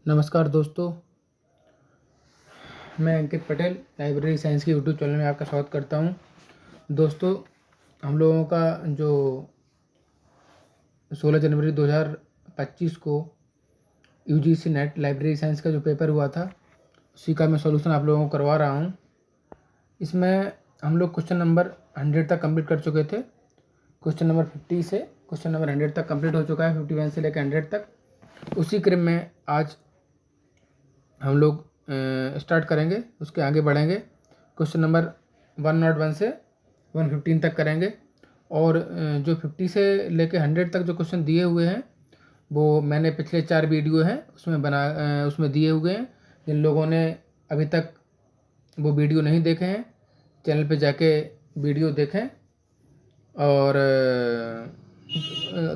नमस्कार दोस्तों, मैं अंकित पटेल लाइब्रेरी साइंस के यूट्यूब चैनल में आपका स्वागत करता हूं। दोस्तों, हम लोगों का जो 16 जनवरी 2025 को यूजीसी नेट लाइब्रेरी साइंस का जो पेपर हुआ था, उसी का मैं सॉल्यूशन आप लोगों को करवा रहा हूं। इसमें हम लोग क्वेश्चन नंबर 100 तक कंप्लीट कर चुके थे। क्वेश्चन नंबर 50 से क्वेश्चन नंबर 100 तक कंप्लीट हो चुका है, 51 से लेकर 100 तक। उसी क्रम में आज हम लोग स्टार्ट करेंगे, उसके आगे बढ़ेंगे। क्वेश्चन नंबर 101 से 115 तक करेंगे। और जो 50 से लेके 100 तक जो क्वेश्चन दिए हुए हैं वो मैंने पिछले 4 वीडियो हैं उसमें दिए हुए हैं। जिन लोगों ने अभी तक वो वीडियो नहीं देखे हैं, चैनल पे जाके वीडियो देखें। और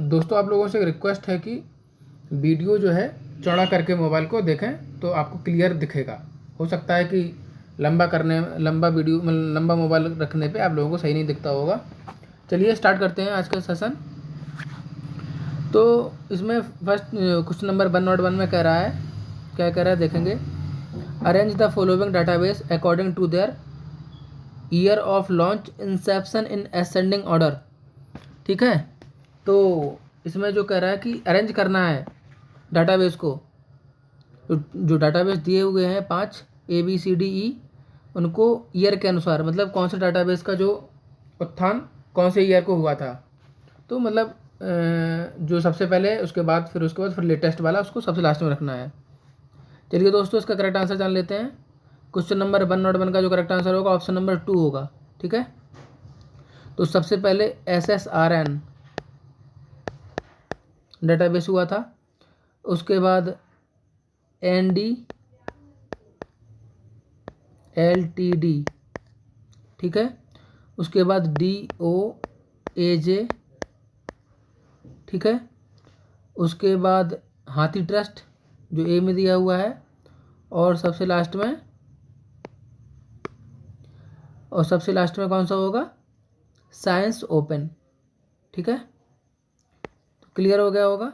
दोस्तों, आप लोगों से एक रिक्वेस्ट है कि वीडियो जो है चौड़ा करके मोबाइल को देखें तो आपको क्लियर दिखेगा। हो सकता है कि लंबा मोबाइल रखने पे आप लोगों को सही नहीं दिखता होगा। चलिए स्टार्ट करते हैं आज का सेशन। तो इसमें फर्स्ट क्वेश्चन नंबर 101 में कह रहा है, क्या कह रहा है देखेंगे। Arrange the following database according to their year of launch inception in ascending order. ठीक है, तो इसमें जो कह रहा है कि अरेंज करना है डाटाबेस को। जो डाटाबेस दिए हुए हैं 5 ABCDE, उनको ईयर के अनुसार, मतलब कौन से डाटाबेस का जो उत्थान कौन से ईयर को हुआ था। तो मतलब जो सबसे पहले, उसके बाद फिर लेटेस्ट वाला, उसको सबसे लास्ट में रखना है। चलिए दोस्तों, इसका करेक्ट आंसर जान लेते हैं। क्वेश्चन नंबर 101 का जो करेक्ट आंसर होगा ऑप्शन नंबर 2 होगा। ठीक है, तो सबसे पहले SSRN डाटाबेस हुआ था, उसके बाद NDLTD, ठीक है, उसके बाद DOAJ, ठीक है, उसके बाद हाथी ट्रस्ट जो ए में दिया हुआ है, और सबसे लास्ट में कौन सा होगा, साइंस ओपन। ठीक है, तो क्लियर हो गया होगा।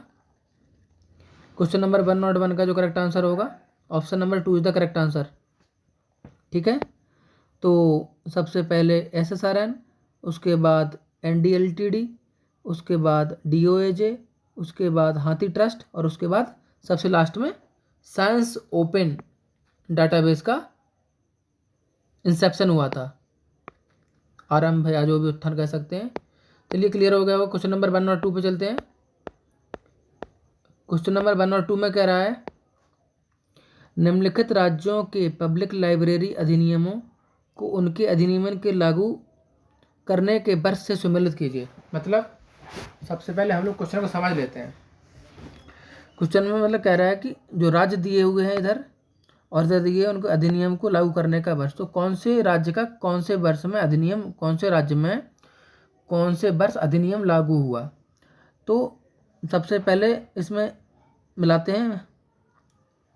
क्वेश्चन नंबर 101 का जो करेक्ट आंसर होगा option number 2 is the correct answer. ठीक है, तो सबसे पहले SSRN, उसके बाद NDLTD, उसके बाद DOAJ, उसके बाद हाथी ट्रस्ट, और उसके बाद सबसे लास्ट में साइंस ओपन डाटाबेस का इंसेप्शन हुआ था, आरंभ या जो भी उत्थान कह सकते हैं। चलिए क्लियर हो गया होगा। क्वेश्चन नंबर 1 और 2 पे चलते हैं। क्वेश्चन नंबर 1 और 2 में कह रहा है, निम्नलिखित राज्यों के पब्लिक लाइब्रेरी अधिनियमों को उनके अधिनियमन के लागू करने के वर्ष से सम्मिलित कीजिए। मतलब सबसे पहले हम लोग क्वेश्चन को समझ लेते हैं। क्वेश्चन में मतलब कह रहा है कि जो राज्य दिए हुए हैं इधर और इधर दिए उनको अधिनियम को लागू करने का वर्ष, तो कौन से राज्य का कौन से वर्ष में अधिनियम, कौन से राज्य में कौन से वर्ष अधिनियम लागू हुआ। तो सबसे पहले इसमें मिलाते हैं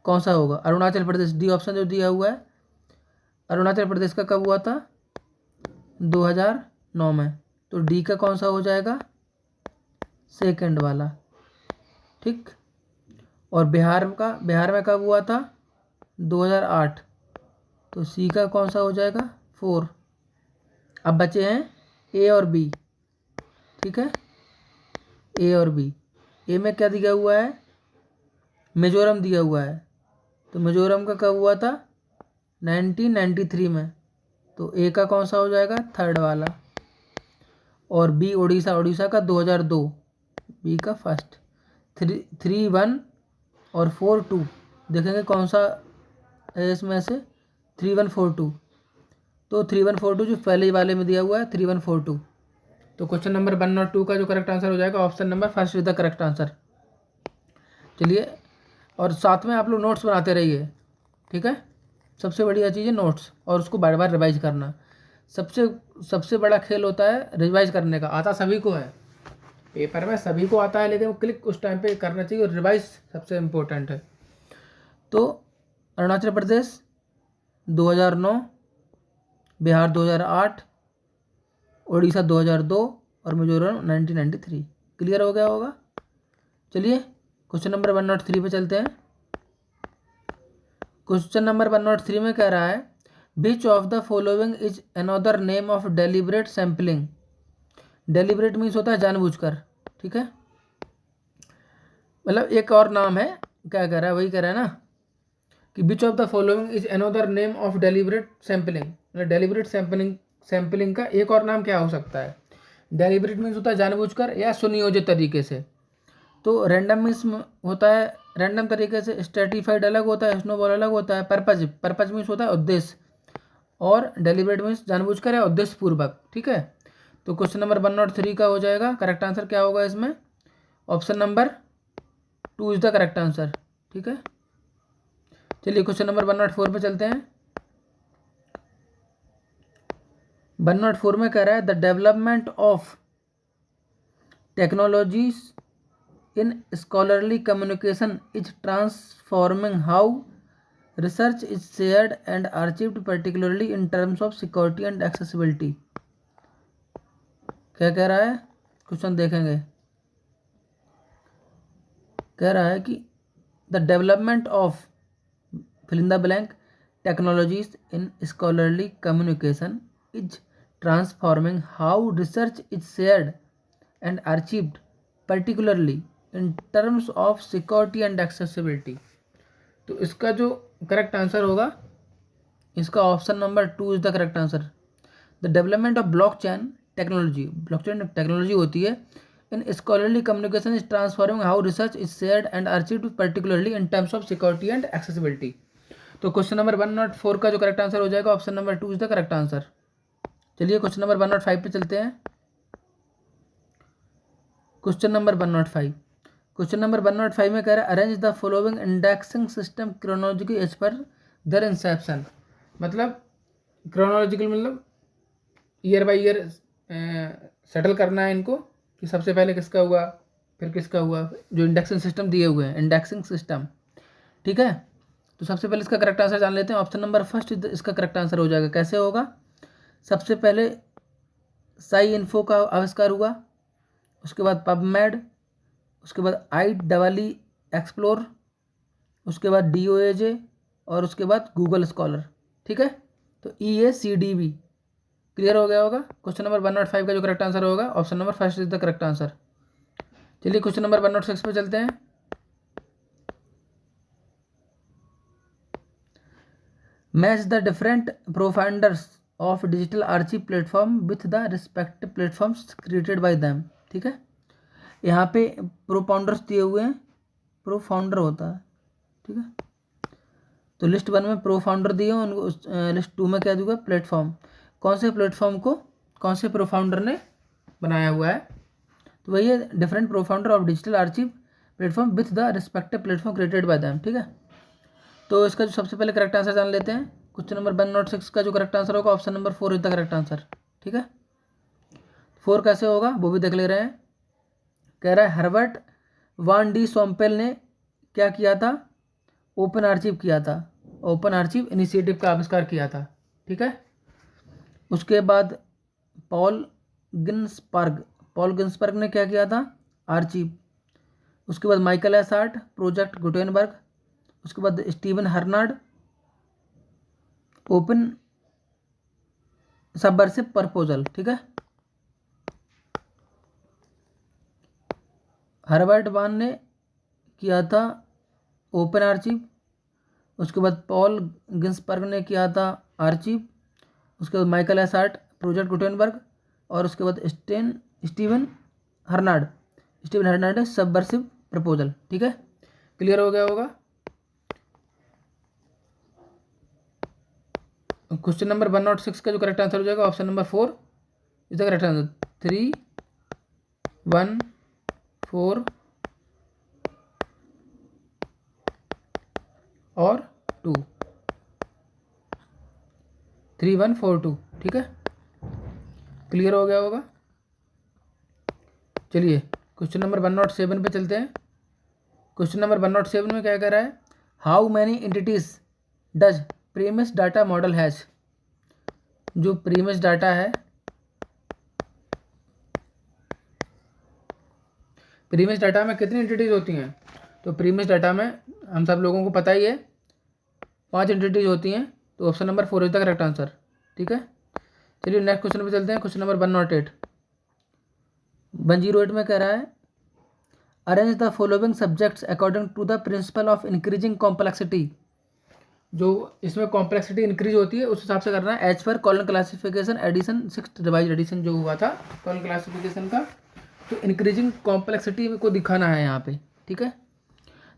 कौन सा होगा। अरुणाचल प्रदेश, डी ऑप्शन जो दिया हुआ है, अरुणाचल प्रदेश का कब हुआ था, 2009 में। तो डी का कौन सा हो जाएगा, सेकंड वाला। ठीक, और बिहार में कब हुआ था, 2008। तो सी का कौन सा हो जाएगा, 4। अब बचे हैं ए और बी। ठीक है, ए और बी। ए में क्या दिया हुआ है, मिजोरम दिया हुआ है। तो मिजोरम का कब हुआ था, 1993 में। तो ए का कौन सा हो जाएगा, थर्ड वाला। और बी उड़ीसा का 2002, बी का फर्स्ट। 3-1 और 4-2 देखेंगे कौन सा है इसमें से, 3-1-4-2। तो 3-1-4-2 जो पहले वाले में दिया हुआ है, 3-1-4-2। तो क्वेश्चन नंबर 1 और 2 का जो करेक्ट आंसर हो जाएगा option number first is the correct answer. चलिए, और साथ में आप लोग नोट्स बनाते रहिए। ठीक है, सबसे बढ़िया चीज़ है नोट्स, और उसको बार बार रिवाइज करना। सबसे बड़ा खेल होता है रिवाइज करने का। आता सभी को है, पेपर में सभी को आता है, लेकिन वो क्लिक उस टाइम पे करना चाहिए, और रिवाइज सबसे इम्पोर्टेंट है। तो अरुणाचल प्रदेश 2009, बिहार 2008, उड़ीसा 2002 और मिजोरम 1993। क्लियर हो गया होगा। चलिए क्वेश्चन नंबर 103 पे चलते हैं। क्वेश्चन नंबर 103 में कह रहा है which of the following is another name of deliberate sampling. Deliberate means होता है जानबूझकर, ठीक है, मतलब एक और नाम है, क्या कह रहा है, वही कह रहा है ना कि विच of the following is another name of deliberate sampling, मतलब डेलिबरेट सैम्पलिंग का एक और नाम क्या हो सकता है। डेलिबरेट मीन्स होता है जानबूझकर या सुनियोजित तरीके से, तो रैंडम मीन्स होता है रैंडम तरीके से, स्ट्रेटिफाइड अलग होता है, स्नोबॉल अलग होता है, पर्पज मीन्स होता है उद्देश्य, और डेलिबरेट मीन्स जानबूझकर या उद्देश्य पूर्वक, ठीक है। तो क्वेश्चन नंबर 103 का हो जाएगा, करेक्ट आंसर क्या होगा इसमें, option number 2 is the correct answer, ठीक है। चलिए क्वेश्चन नंबर 104 पे चलते हैं। 104 में कह रहा है the development of technologies in scholarly communication is transforming how research is shared and achieved, particularly in terms of security and accessibility। क्या कह रहा है, क्वेश्चन देखेंगे। कह रहा है कि the development of fill in the blank technologies in scholarly communication is transforming how research is shared and achieved, particularly in terms of security and accessibility। तो इसका जो करेक्ट आंसर होगा, इसका option number 2 is the correct answer. The development of blockchain technology होती है in scholarly communication is transforming how research is shared and achieved, particularly in terms of security and accessibility. तो question number 104 का जो correct answer हो जाएगा, option number 2 is the correct answer. चलिए question number 105 पे चलते हैं। क्वेश्चन नंबर 105 में कह रहा है arrange the following indexing system chronological as per their inception. मतलब क्रोनोलॉजिकल मतलब ईयर बाय ईयर सेटल करना है इनको कि सबसे पहले किसका हुआ फिर किसका हुआ, जो इंडेक्सिंग सिस्टम दिए हुए हैं, इंडेक्सिंग सिस्टम, ठीक है। तो सबसे पहले इसका करेक्ट आंसर जान लेते हैं। ऑप्शन नंबर फर्स्ट इसका करेक्ट आंसर हो जाएगा। कैसे होगा, सबसे पहले साई इन्फो का आविष्कार हुआ, उसके बाद पबमेड, उसके बाद IEEE एक्सप्लोर, उसके बाद DOAJ और उसके बाद गूगल स्कॉलर, ठीक है। तो EACDB क्लियर हो गया होगा। क्वेश्चन नंबर 105 का जो करेक्ट आंसर होगा, option number first is the correct answer. चलिए क्वेश्चन नंबर 106 पे चलते हैं। Match the different profounders of digital archive platform with the respective platforms created by them, ठीक है। यहाँ पे प्रोफाउंडर्स दिए हुए हैं, प्रोफाउंडर होता है, ठीक है। तो लिस्ट 1 में प्रोफाउंडर दिए हैं, उनको लिस्ट 2 में क्या दूंगा, प्लेटफॉर्म। कौन से प्लेटफॉर्म को कौन से प्रोफाउंडर ने बनाया हुआ है, तो वही है different profounder of digital archive platform with the respective platform created by them, ठीक है। तो इसका जो सबसे पहले करेक्ट आंसर जान लेते हैं। क्वेश्चन नंबर 106 का जो करेक्ट आंसर होगा, option number 4 is the correct answer, ठीक है। 4 कैसे होगा वो भी देख ले रहे हैं। कह रहा है हर्बर्ट वान डी सोम्पेल ने क्या किया था, ओपन आर्चिव किया था, ओपन आर्चिव इनिशिएटिव का आविष्कार किया था, ठीक है। उसके बाद पॉल गिन्सबर्ग ने क्या किया था, आर्चिव। उसके बाद Michael S art, project Gutenberg. उसके बाद स्टीवन हर्नार्ड, ओपन सबवर्सिव प्रपोजल, ठीक है। हर्बर्ट वान ने किया था ओपन आर्चिव, उसके बाद पॉल गिन्सबर्ग ने किया था आर्चिव, उसके बाद Michael S art, project Gutenberg, और उसके बाद स्टीवन हर्नार्ड ने सबवर्सिव प्रपोजल, ठीक है। क्लियर हो गया होगा। क्वेश्चन नंबर 106 का जो करेक्ट आंसर हो जाएगा, option number 4 is the correct answer. 3, 1, 4 और 2, 3, 1, 4, 2, ठीक है। क्लियर हो गया होगा। चलिए क्वेश्चन नंबर 107 पे चलते हैं। क्वेश्चन नंबर 107 में क्या कह रहा है, how many entities does premise data model has. जो प्रीमिस डाटा है, प्रीमिस डाटा में कितनी एंटिटीज होती हैं, तो प्रीमिस डाटा में हम सब लोगों को पता ही है 5 एंटिटीज होती हैं, तो option number 4 is the correct answer. ठीक है, चलिए नेक्स्ट क्वेश्चन पे चलते हैं। क्वेश्चन नंबर 108 108 में कह रहा है arrange the following subjects according to the principle of increasing complexity. जो इसमें कॉम्प्लेक्सिटी इंक्रीज होती है उस हिसाब से करना है, as per Colon classification edition 6th revise edition जो हुआ था कॉलन क्लासिफिकेशन का, तो इंक्रीजिंग कॉम्प्लेक्सिटी को दिखाना है यहाँ पे। ठीक है,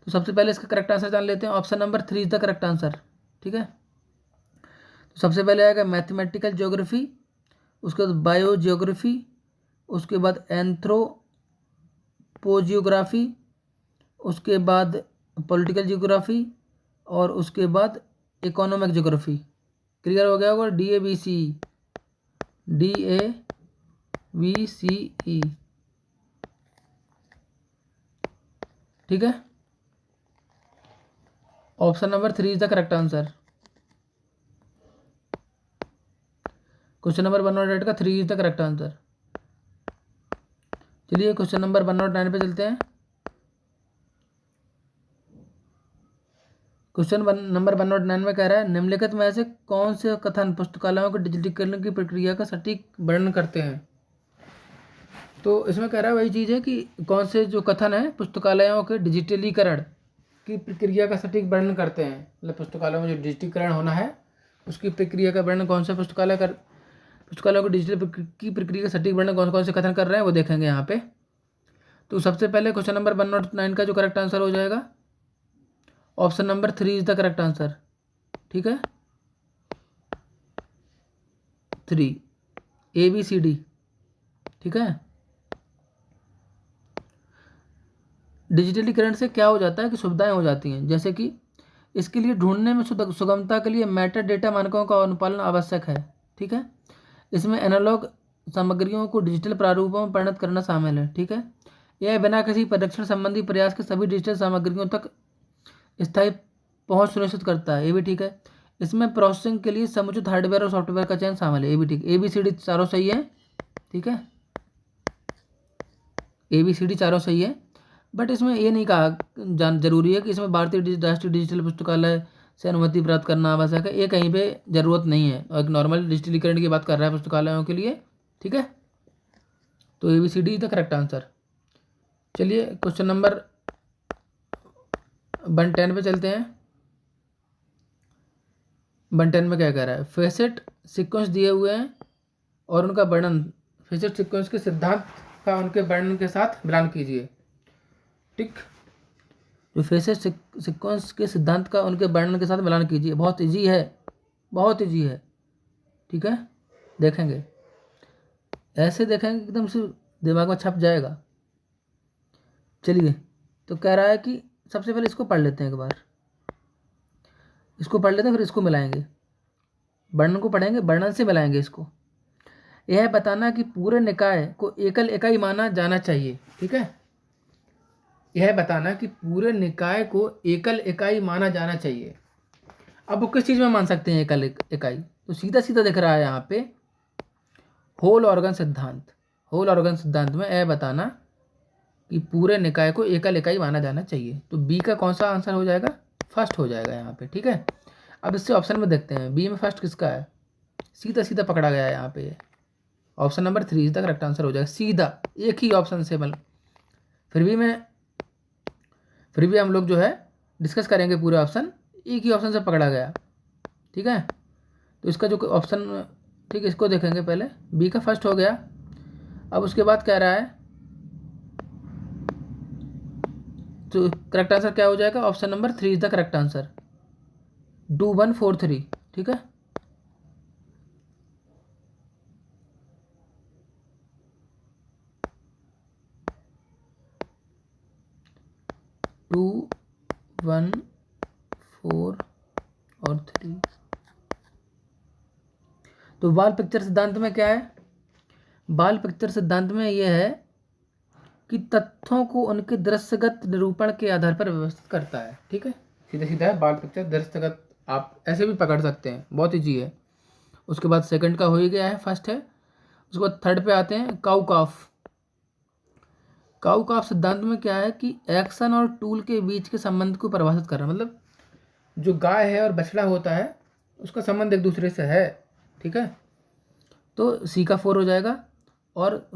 तो सबसे पहले इसका करेक्ट आंसर जान लेते हैं। Option number 3 is the correct answer. ठीक है, तो सबसे पहले आएगा मैथमेटिकल ज्योग्राफी, उसके बाद बायो जियोग्राफी, उसके बाद एंथ्रोपोजियोग्राफी, उसके बाद पॉलिटिकल जियोग्राफी, और उसके बाद इकोनॉमिक ज्योग्राफी। क्लियर हो गया होगा, DABC DABCE। ठीक है, option number 3 is the correct answer. Question number 108 का 3 इज द करेक्ट आंसर। चलिए क्वेश्चन नंबर 109 पे चलते हैं। क्वेश्चन नंबर 109 में कह रहा है निम्नलिखित में से कौन से कथन पुस्तकालयों के डिजिटलीकरण की प्रक्रिया का सटीक वर्णन करते हैं। तो इसमें कह रहा है वही चीज़ है कि कौन से जो कथन है पुस्तकालयों के डिजिटलीकरण की प्रक्रिया का सटीक वर्णन करते हैं, मतलब पुस्तकालयों में जो डिजिटलीकरण होना है उसकी प्रक्रिया का वर्णन कौन से पुस्तकालयों को डिजिटल की प्रक्रिया का सटीक वर्णन कौन कौन से कथन कर रहे हैं वो देखेंगे यहाँ पे। तो सबसे पहले क्वेश्चन नंबर 109 का जो करेक्ट आंसर हो जाएगा option number 3 is the correct answer. ठीक है, 3 ABCD। ठीक है, डिजिटलीकरण से क्या हो जाता है कि सुविधाएं हो जाती हैं, जैसे कि इसके लिए ढूंढने में सुगमता के लिए मेटा डेटा मानकों का अनुपालन आवश्यक है। ठीक है, इसमें एनालॉग सामग्रियों को डिजिटल प्रारूपों में परिणत करना शामिल है। ठीक है, यह बिना किसी परीक्षण संबंधी प्रयास के सभी डिजिटल सामग्रियों तक स्थायी पहुंच सुनिश्चित करता है। ये भी ठीक है, इसमें प्रोसेसिंग के लिए समुचित हार्डवेयर और सॉफ्टवेयर का चयन शामिल है। ये भी ठीक, ABCD चारों सही है। ठीक है, ABCD चारों सही है, बट इसमें ये नहीं कहा जरूरी है कि इसमें भारतीय राष्ट्रीय डिजिटल पुस्तकालय से अनुमति प्राप्त करना आवश्यक है, ये कहीं पे ज़रूरत नहीं है, और एक नॉर्मल डिजिटलीकरण की बात कर रहा है पुस्तकालयों के लिए। ठीक है, तो ABCD is the correct answer. चलिए क्वेश्चन नंबर 110 पे चलते हैं। 110 में क्या कह रहा है फेसेट सीक्वेंस दिए हुए हैं और उनका वर्णन, फेसेट सीक्वेंस के सिद्धांत का उनके वर्णन के साथ मिलान कीजिए। ठीक, जो फेसेट सीक्वेंस के सिद्धांत का उनके वर्णन के साथ मिलान कीजिए, बहुत इजी है, बहुत इजी है। ठीक है, देखेंगे ऐसे देखेंगे एकदम से दिमाग में छप जाएगा। चलिए, तो कह रहा है कि सबसे पहले इसको पढ़ लेते हैं, एक बार इसको पढ़ लेते हैं फिर इसको मिलाएंगे, वर्णन को पढ़ेंगे वर्णन से मिलाएंगे इसको। यह बताना कि पूरे निकाय को एकल इकाई माना जाना चाहिए। ठीक है, यह बताना कि पूरे निकाय को एकल इकाई माना जाना चाहिए। अब वो किस चीज़ में मान सकते हैं एकल इकाई, तो सीधा सीधा दिख रहा है यहाँ पे होल ऑर्गन सिद्धांत। होल ऑर्गन सिद्धांत में यह बताना कि पूरे निकाय को एकल इकाई माना जाना चाहिए, तो बी का कौन सा आंसर हो जाएगा, फर्स्ट हो जाएगा यहाँ पे। ठीक है, अब इससे ऑप्शन में देखते हैं बी में फर्स्ट किसका है, सीधा सीधा पकड़ा गया है यहाँ पे, option number 3 is the correct answer हो जाएगा, सीधा एक ही ऑप्शन से। मतलब फिर भी हम लोग जो है डिस्कस करेंगे पूरे ऑप्शन, एक ही ऑप्शन से पकड़ा गया। ठीक है, तो इसका जो ऑप्शन, ठीक है इसको देखेंगे, पहले बी का फर्स्ट हो गया। अब उसके बाद कह रहा है तो करेक्ट आंसर क्या हो जाएगा, option number 3 is the correct answer, 2 1 4 3। ठीक है, टू 1 4 और 3। तो बाल पिक्चर सिद्धांत में क्या है, बाल पिक्चर सिद्धांत में यह है कि तथ्यों को उनके दृश्यगत निरूपण के आधार पर व्यवस्थित करता है। ठीक है, सीधा सीधा है बाल पिक्चर दृश्यगत, आप ऐसे भी पकड़ सकते हैं, बहुत ईजी है। उसके बाद सेकंड का हो ही गया है, फर्स्ट है। उसके बाद थर्ड पे आते हैं काउकाफ। काउकाफ सिद्धांत में क्या है कि एक्शन और टूल के बीच के संबंध को परिभाषित करना, मतलब जो गाय है और बछड़ा होता है उसका संबंध एक दूसरे से है, ठीक है। तो सी का 4 हो जाएगा। और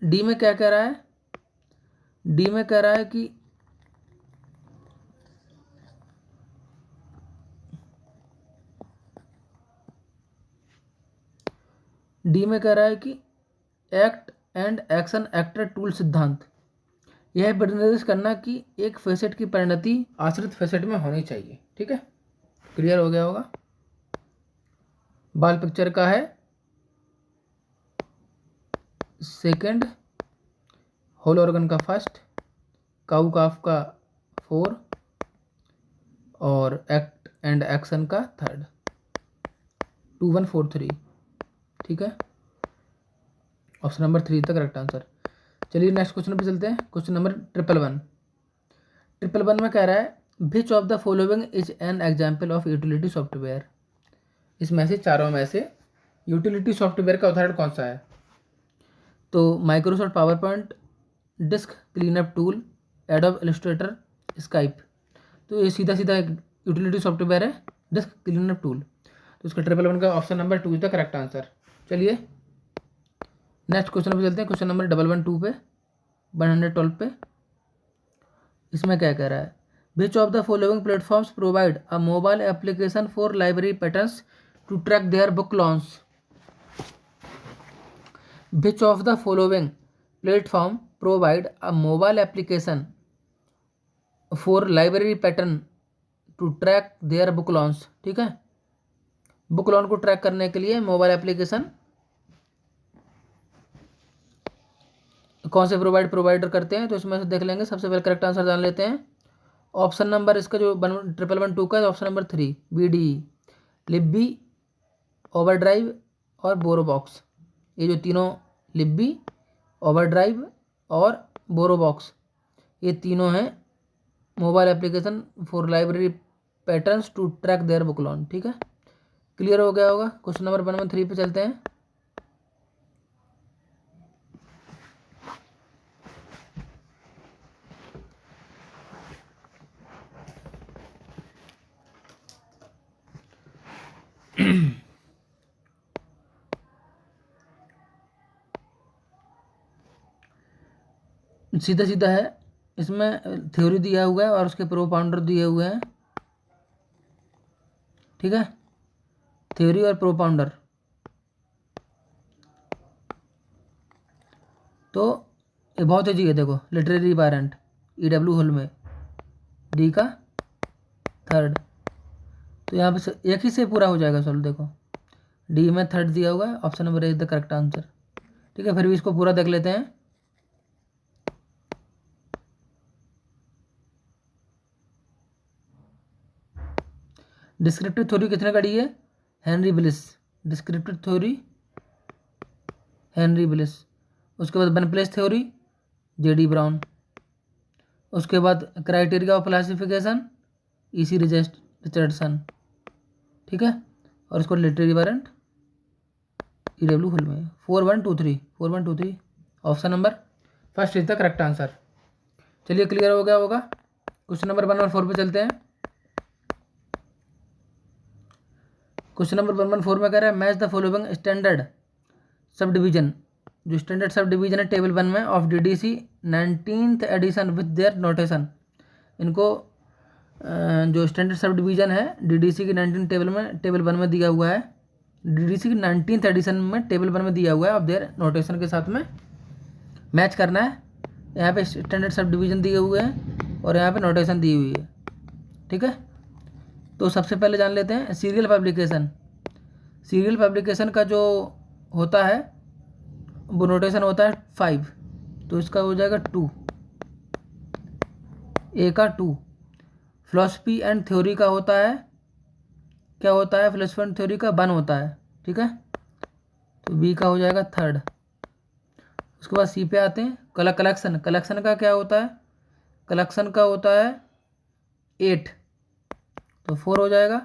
डी में क्या कह रहा है, डी में कह रहा है कि act and action actor tool सिद्धांत, यह निर्देश करना कि एक फेसेट की परिणति आश्रित फेसेट में होनी चाहिए, ठीक है। क्लियर हो गया होगा। बाल पिक्चर का है सेकंड, होल ऑर्गन का फर्स्ट, काऊ काफ का 4 और एक्ट एंड एक्शन का थर्ड। 2 1 4 3, ठीक है। ऑप्शन नंबर 3 तक करेक्ट आंसर। चलिए नेक्स्ट क्वेश्चन पे चलते हैं। क्वेश्चन नंबर 111 में कह रहा है which of the following is an example of utility software. इसमें से चारों में से यूटिलिटी सॉफ्टवेयर का उदाहरण कौन सा है। तो Microsoft power point, disc cleanup tool, adobe Illustrator, Skype. तो ये सीधा सीधा यूटिलिटी सॉफ्टवेयर है डिस्क क्लीनअप टूल। तो इसका 111 का option number 2 is the correct answer. चलिए नेक्स्ट क्वेश्चन पे चलते हैं। क्वेश्चन नंबर 112 पे 112 पे इसमें क्या कह रहा है which of the following platforms provide a mobile application for library patterns to track their book launch. Which of the following platform provide a mobile application for library pattern to track their book launch, ठीक है। Book launch को track करने के लिए mobile application कौन से provider करते हैं। तो इसमें से देख लेंगे। सबसे पहले करेक्ट आंसर जान लेते हैं। ऑप्शन नंबर इसका जो 11112 का है option number 3 BDE, Libby, overdrive और बोरोबॉक्स। ये जो तीनों लिब्बी, ओवरड्राइव और बोरोबॉक्स ये तीनों हैं mobile application for library patterns to track their book launch, ठीक है। क्लियर हो गया होगा। क्वेश्चन नंबर 113 पे चलते हैं। सीधा सीधा है। इसमें थ्योरी दिया हुआ है और उसके प्रोपाउंडर दिए हुए हैं, ठीक है। थ्योरी और प्रोपाउंडर। तो ये बहुत ईजी है। देखो लिटरेरी वारंट EW होल में डी का थर्ड। तो यहाँ पे एक ही से पूरा हो जाएगा सॉल्व। देखो डी में थर्ड दिया हुआ है। Option number is the correct answer, ठीक है। फिर भी इसको पूरा देख लेते हैं। डिस्क्रिप्टिव थ्योरी किसने करी है, Henry Willis. Descriptive theory Henry Willis. उसके बाद one place theory JD brown. उसके बाद criteria of classification EC Richardson, ठीक है। और उसको लिटरेरी वारंट EW होल में 4123 option number first is the correct answer. चलिए क्लियर हो गया होगा। क्वेश्चन नंबर 114 पे चलते हैं। क्वेश्चन नंबर 114 में कह रहा है match the following standard sub division. जो स्टैंडर्ड सब डिवीजन है टेबल 1 में of DDC 19th edition with their notation. इनको जो स्टैंडर्ड सब डिवीजन है DDC की 19 टेबल 1 में दिया हुआ है। DDC की 19th एडिशन में टेबल 1 में दिया हुआ है ऑफ देयर नोटेशन के साथ में मैच करना है। यहाँ पे स्टैंडर्ड सब डिवीजन दिए हुए हैं और यहाँ पे नोटेशन दी हुई है, ठीक है। तो सबसे पहले जान लेते हैं सीरियल पब्लिकेशन। सीरियल पब्लिकेशन का जो होता है वो नोटेशन होता है 5। तो इसका हो जाएगा 2, ए का 2। फिलॉसफी एंड थ्योरी का होता है, क्या होता है, फिलॉसफी एंड थ्योरी का 1 होता है, ठीक है। तो बी का हो जाएगा 3rd। उसके बाद सी पे आते हैं कलेक्शन का क्या होता है, कलेक्शन का होता है 8, तो 4 हो जाएगा।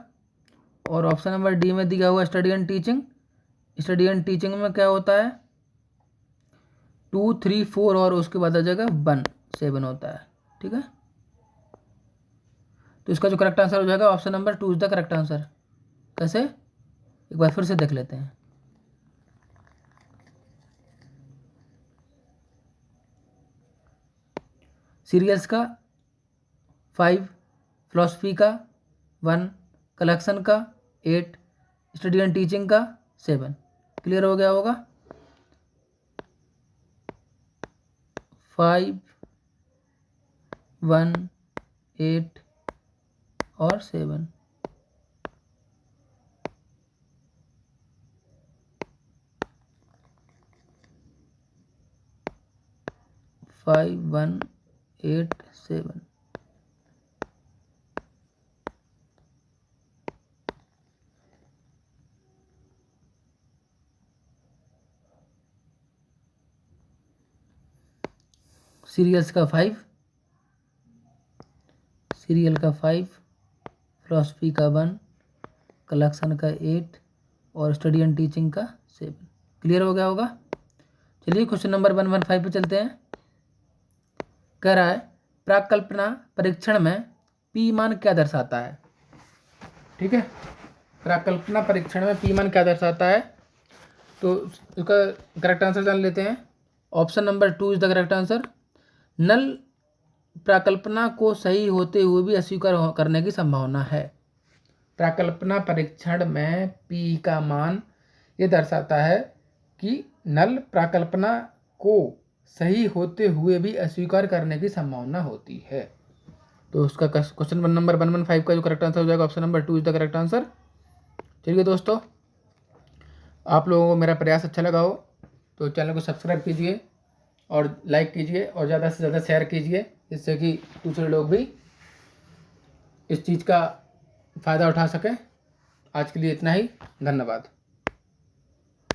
और ऑप्शन नंबर डी में दिया हुआ स्टडी एंड टीचिंग में क्या होता है 2 3 4 और उसके बाद आ जाएगा 1 7 होता है, ठीक है। तो इसका जो करेक्ट आंसर हो जाएगा option number 2 is the correct answer. कैसे, एक बार फिर से देख लेते हैं। सीरियल्स का 5, फिलॉसफी का 1, कलेक्शन का 8, स्टडी एंड टीचिंग का 7। क्लियर हो गया होगा। 5, 1, 8 और 7। फाइव 1 8 7। सीरियल्स का 5, सीरियल का 5, फिलॉसफी का 1, कलेक्शन का 8 और स्टडी एंड टीचिंग का 7। क्लियर हो गया होगा। चलिए क्वेश्चन नंबर 115 पे चलते हैं। कह रहा है प्राकल्पना परीक्षण में पी मान क्या दर्शाता है। ठीक है, प्राकल्पना परीक्षण में पी मान क्या दर्शाता है, तो इसका करेक्ट आंसर जान लेते हैं। Option number 2 is the correct answer. Null प्राकल्पना को सही होते हुए भी अस्वीकार करने की संभावना है। प्राकल्पना परीक्षण में पी का मान ये दर्शाता है कि नल प्राकल्पना को सही होते हुए भी अस्वीकार करने की संभावना होती है। तो उसका क्वेश्चन नंबर 115 का जो करेक्ट आंसर हो जाएगा option number 2 is the correct answer. चलिए दोस्तों, आप लोगों को मेरा प्रयास अच्छा लगा हो तो चैनल को सब्सक्राइब कीजिए और लाइक कीजिए और ज़्यादा से ज़्यादा शेयर कीजिए, जिससे कि दूसरे लोग भी इस चीज़ का फ़ायदा उठा सकें। आज के लिए इतना ही, धन्यवाद।